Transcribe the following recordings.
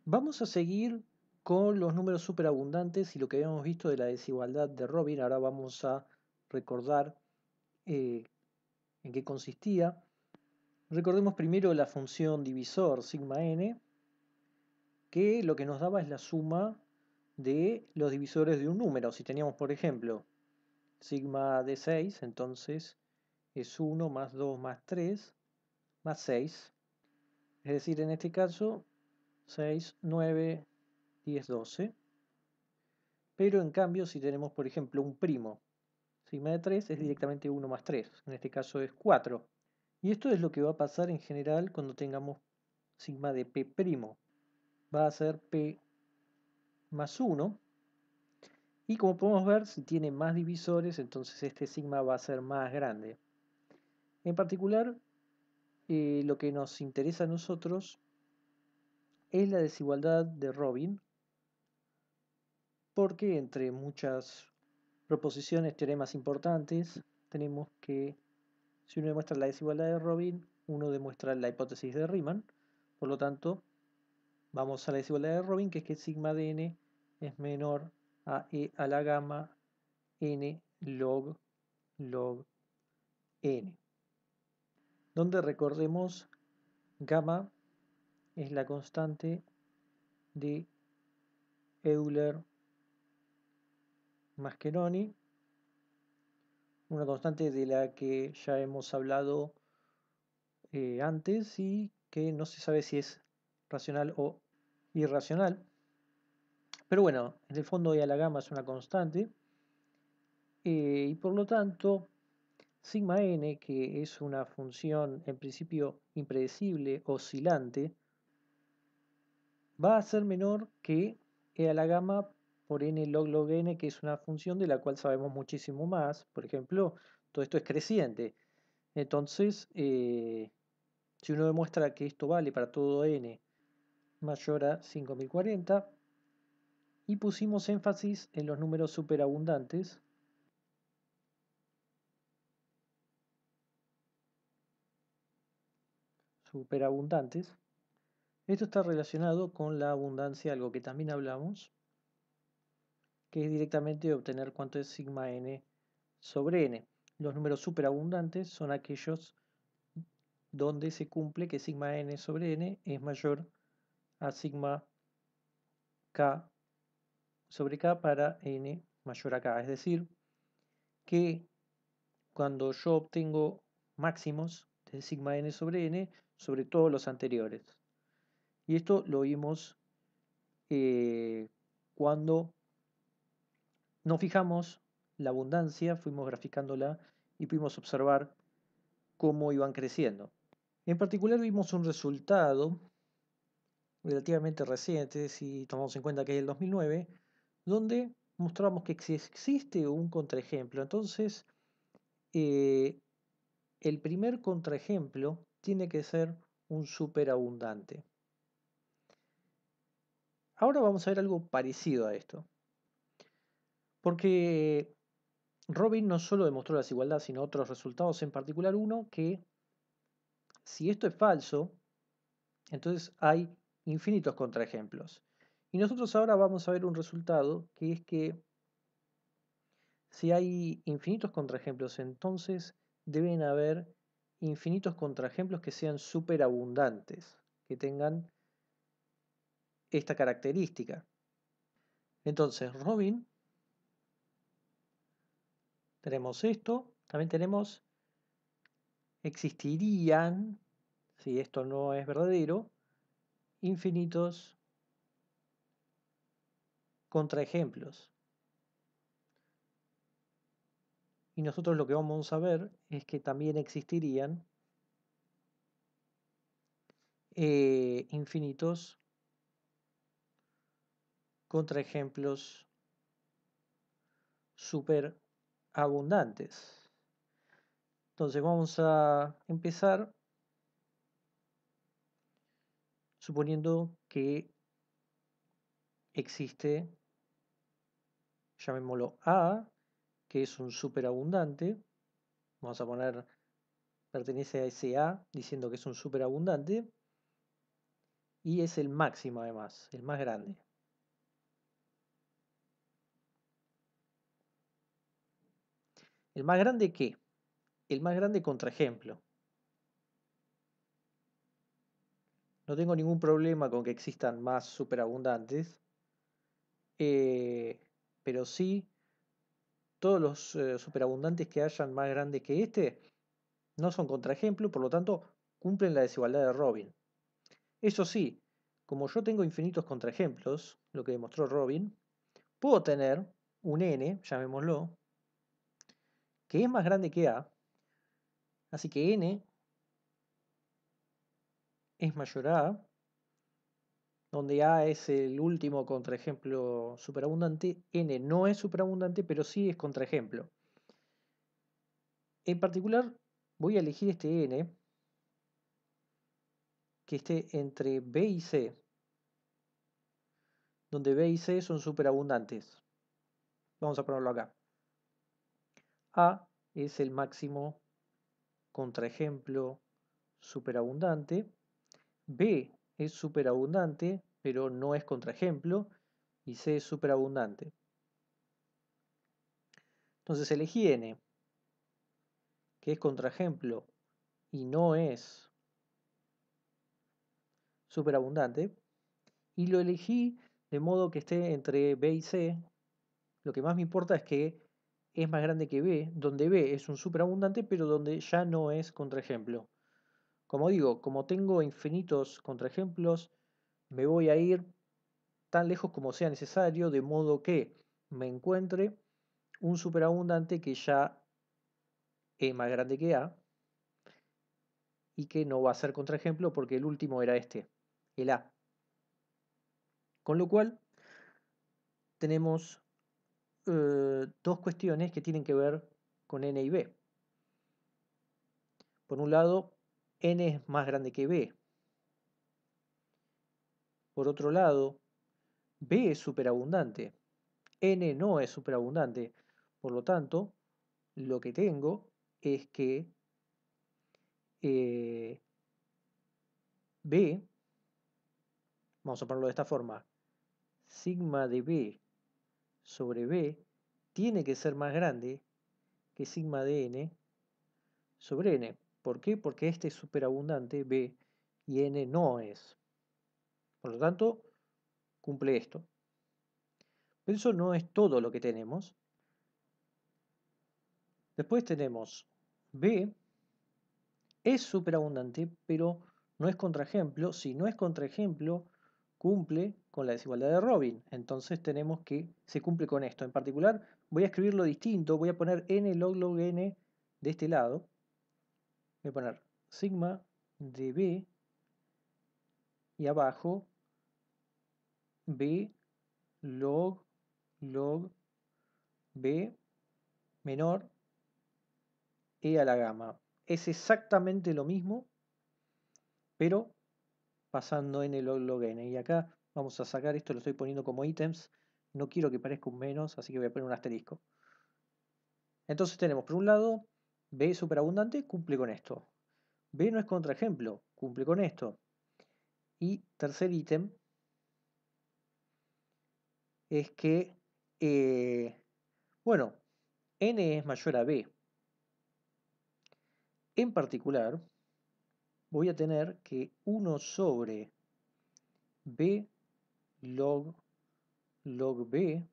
Vamos a seguir con los números superabundantes y lo que habíamos visto de la desigualdad de Robin. Ahora vamos a recordar eh, en qué consistía. Recordemos primero la función divisor sigma n, que lo que nos daba es la suma de los divisores de un número. Si teníamos, por ejemplo, sigma de 6, entonces es 1 más 2 más 3 más 6. Es decir, en este caso, 6, 9, 10, 12. Pero en cambio, si tenemos, por ejemplo, un primo, sigma de 3 es directamente 1 más 3. En este caso es 4. Y esto es lo que va a pasar en general cuando tengamos sigma de P'. Va a ser P más 1. Y como podemos ver, si tiene más divisores, entonces este sigma va a ser más grande. En particular, lo que nos interesa a nosotros es la desigualdad de Robin, porque entre muchas proposiciones, teoremas importantes, tenemos que, si uno demuestra la desigualdad de Robin, uno demuestra la hipótesis de Riemann. Por lo tanto, vamos a la desigualdad de Robin, que es que sigma de n es menor a e a la gamma n log n, donde recordemos gamma es la constante de Euler-Mascheroni, una constante de la que ya hemos hablado antes y que no se sabe si es racional o irracional. Pero bueno, en el fondo e a la gamma es una constante y por lo tanto sigma n, que es una función en principio impredecible, oscilante, va a ser menor que e a la gamma por n log n, que es una función de la cual sabemos muchísimo más. Por ejemplo, todo esto es creciente. Entonces, si uno demuestra que esto vale para todo n mayor a 5040 y pusimos énfasis en los números superabundantes, esto está relacionado con la abundancia, algo que también hablamos, que es directamente obtener cuánto es sigma n sobre n. Los números superabundantes son aquellos donde se cumple que sigma n sobre n es mayor a sigma k sobre k para n mayor a k. Es decir, que cuando yo obtengo máximos de sigma n sobre todos los anteriores. Y esto lo vimos cuando nos fijamos la abundancia, fuimos graficándola y pudimos observar cómo iban creciendo. En particular vimos un resultado relativamente reciente, si tomamos en cuenta que es el 2009, donde mostramos que existe un contraejemplo. Entonces, el primer contraejemplo tiene que ser un superabundante. Ahora vamos a ver algo parecido a esto. Porque Robin no solo demostró la desigualdad, sino otros resultados, en particular uno que, si esto es falso, entonces hay infinitos contraejemplos. Y nosotros ahora vamos a ver un resultado que es que si hay infinitos contraejemplos, entonces deben haber infinitos contraejemplos que sean superabundantes, que tengan esta característica. Entonces, Robin, tenemos esto, también tenemos, existirían, si esto no es verdadero, infinitos contraejemplos. Y nosotros lo que vamos a ver es que también existirían infinitos contraejemplos superabundantes. Entonces vamos a empezar suponiendo que existe, llamémoslo A, que es un superabundante. Vamos a poner, pertenece a ese A, diciendo que es un superabundante. y es el máximo además, el más grande. ¿El más grande qué? El más grande contraejemplo. No tengo ningún problema con que existan más superabundantes, pero sí todos los superabundantes que hayan más grandes que este no son contraejemplo, por lo tanto cumplen la desigualdad de Robin. Eso sí, como yo tengo infinitos contraejemplos, lo que demostró Robin, puedo tener un n, llamémoslo, que es más grande que a, así que n es mayor a A, donde A es el último contraejemplo superabundante, n no es superabundante, pero sí es contraejemplo. En particular, voy a elegir este n que esté entre B y C, donde B y C son superabundantes. Vamos a ponerlo acá. A es el máximo contraejemplo superabundante. B es superabundante, pero no es contraejemplo. Y C es superabundante. Entonces elegí N, que es contraejemplo y no es superabundante. Y lo elegí de modo que esté entre B y C. Lo que más me importa es que es más grande que B, donde B es un superabundante, pero donde ya no es contraejemplo. Como digo, como tengo infinitos contraejemplos, me voy a ir tan lejos como sea necesario, de modo que me encuentre un superabundante que ya es más grande que A y que no va a ser contraejemplo porque el último era este, el A. Con lo cual, tenemos dos cuestiones que tienen que ver con N y B. Por un lado, N es más grande que B. Por otro lado, B es superabundante. N no es superabundante. Por lo tanto, lo que tengo es que B, vamos a ponerlo de esta forma, sigma de B sobre B tiene que ser más grande que sigma de N sobre N. ¿Por qué? Porque este es superabundante B y N no es. Por lo tanto, cumple esto. Pero eso no es todo lo que tenemos. Después tenemos B es superabundante, pero no es contraejemplo. Si no es contraejemplo, cumple con la desigualdad de Robin. Entonces tenemos que se cumple con esto. En particular, voy a escribirlo distinto. Voy a poner n log n de este lado. Voy a poner sigma de B y abajo B log B menor e a la gamma. Es exactamente lo mismo, pero pasando n log n. Y acá vamos a sacar esto, lo estoy poniendo como ítems. No quiero que parezca un menos, así que voy a poner un asterisco. Entonces tenemos, por un lado, B superabundante, cumple con esto. B no es contraejemplo, cumple con esto. Y tercer ítem es que, bueno, n es mayor a B. En particular, voy a tener que 1 sobre B log B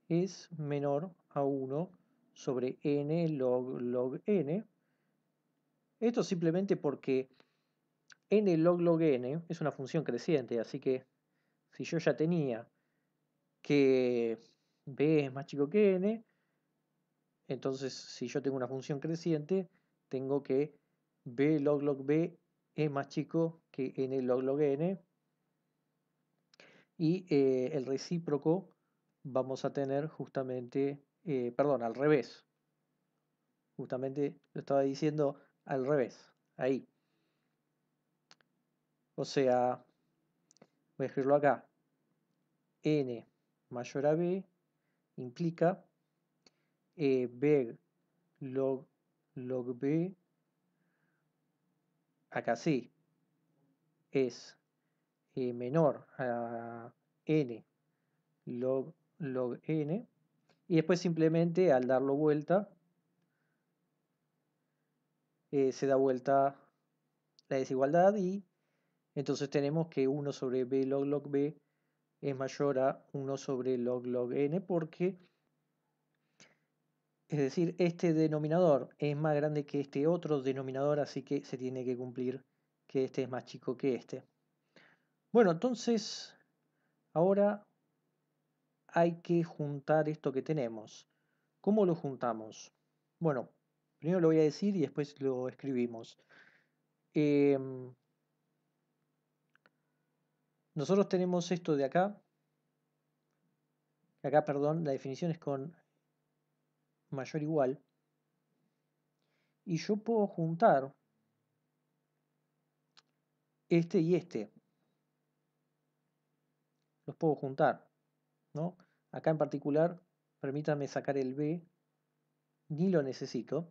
es menor a 1 sobre n log n. Esto simplemente porque n log n es una función creciente, así que si yo ya tenía que b es más chico que n, entonces si yo tengo una función creciente, tengo que b log b es más chico que n log n, y el recíproco vamos a tener justamente, perdón, al revés. Justamente lo estaba diciendo al revés, ahí. O sea, voy a escribirlo acá. N mayor a B implica B log B, acá sí, es menor a n log n, y después simplemente al darlo vuelta se da vuelta la desigualdad y entonces tenemos que 1 sobre b log b es mayor a 1 sobre log n porque, es decir, este denominador es más grande que este otro denominador, así que se tiene que cumplir que este es más chico que este. Bueno, entonces ahora hay que juntar esto que tenemos. ¿Cómo lo juntamos? Bueno, primero lo voy a decir y después lo escribimos. Nosotros tenemos esto de acá. Acá, perdón, la definición es con mayor o igual. Y yo puedo juntar este y este. Los puedo juntar, ¿no? Acá en particular, permítanme sacar el b, ni lo necesito.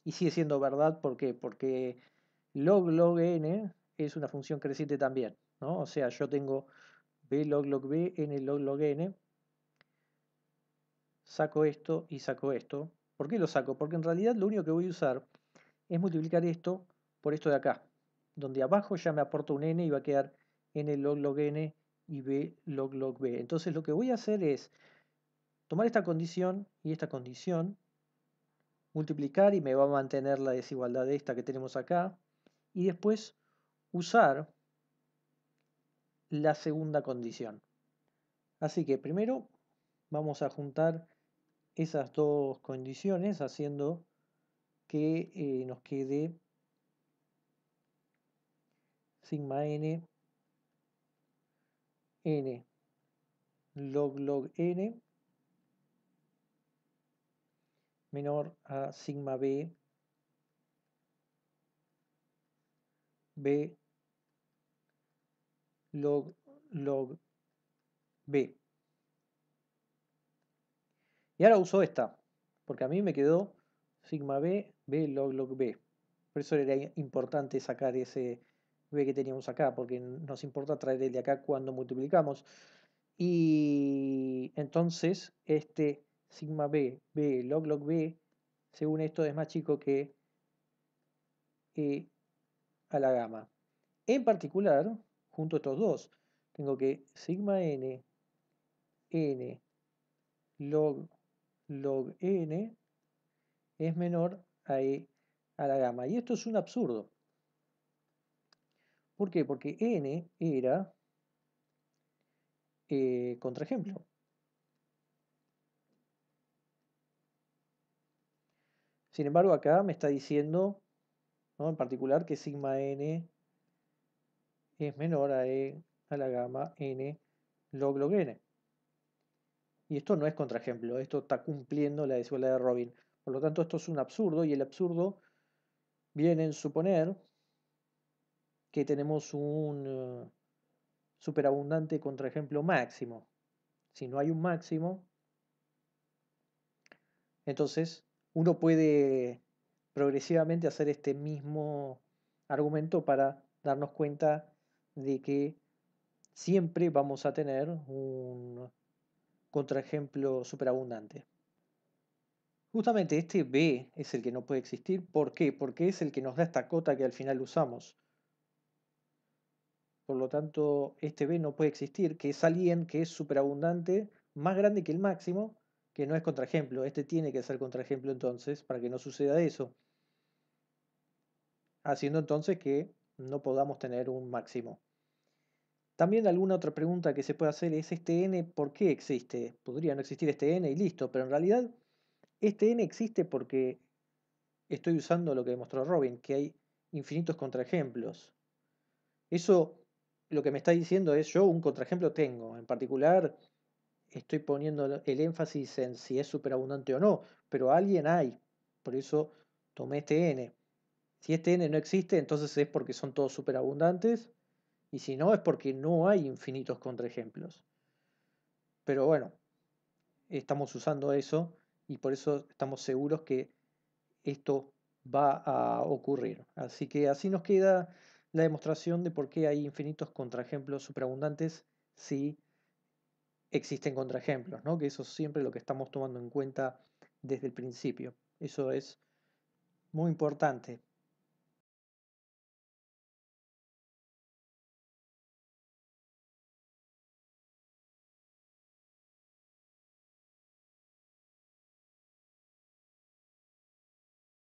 Y sigue siendo verdad, ¿por qué? Porque log n es una función creciente también, ¿no? O sea, yo tengo b log b, n log n, saco esto y saco esto. ¿Por qué lo saco? Porque en realidad lo único que voy a usar es multiplicar esto por esto de acá, donde abajo ya me aporta un n y va a quedar n log n y b log b. Entonces lo que voy a hacer es tomar esta condición y esta condición, multiplicar y me va a mantener la desigualdad de esta que tenemos acá, y después usar la segunda condición. Así que primero vamos a juntar esas dos condiciones haciendo que nos quede sigma n log n menor a sigma b log b. Y ahora uso esta, porque a mí me quedó sigma b log b. Por eso era importante sacar ese b que teníamos acá, porque nos importa traer el de acá cuando multiplicamos. Y entonces este sigma b log b, según esto, es más chico que e a la gama. En particular, junto a estos dos, tengo que sigma n log n es menor a e a la gama. Y esto es un absurdo. ¿Por qué? Porque n era contraejemplo. Sin embargo, acá me está diciendo, ¿no?, en particular, que sigma n es menor a e a la gama n log n. Y esto no es contraejemplo, esto está cumpliendo la desigualdad de Robin. Por lo tanto, esto es un absurdo, y el absurdo viene en suponer que tenemos un superabundante contraejemplo máximo. Si no hay un máximo, entonces uno puede progresivamente hacer este mismo argumento para darnos cuenta de que siempre vamos a tener un contraejemplo superabundante. Justamente este b es el que no puede existir. ¿Por qué? Porque es el que nos da esta cota que al final usamos. Por lo tanto, este b no puede existir, que es alguien que es superabundante, más grande que el máximo, que no es contraejemplo. Este tiene que ser contraejemplo entonces, para que no suceda eso. Haciendo entonces que no podamos tener un máximo. También alguna otra pregunta que se puede hacer es: ¿este n por qué existe? Podría no existir este n y listo, pero en realidad este n existe porque estoy usando lo que demostró Robin, que hay infinitos contraejemplos. Eso lo que me está diciendo es: yo un contraejemplo tengo, en particular estoy poniendo el énfasis en si es superabundante o no, pero alguien hay, por eso tomé este n. Si este n no existe, entonces es porque son todos superabundantes, y si no, es porque no hay infinitos contraejemplos. Pero bueno, estamos usando eso y por eso estamos seguros que esto va a ocurrir. Así que así nos queda la demostración de por qué hay infinitos contraejemplos superabundantes si existen contraejemplos, ¿no? Que eso es siempre lo que estamos tomando en cuenta desde el principio. Eso es muy importante.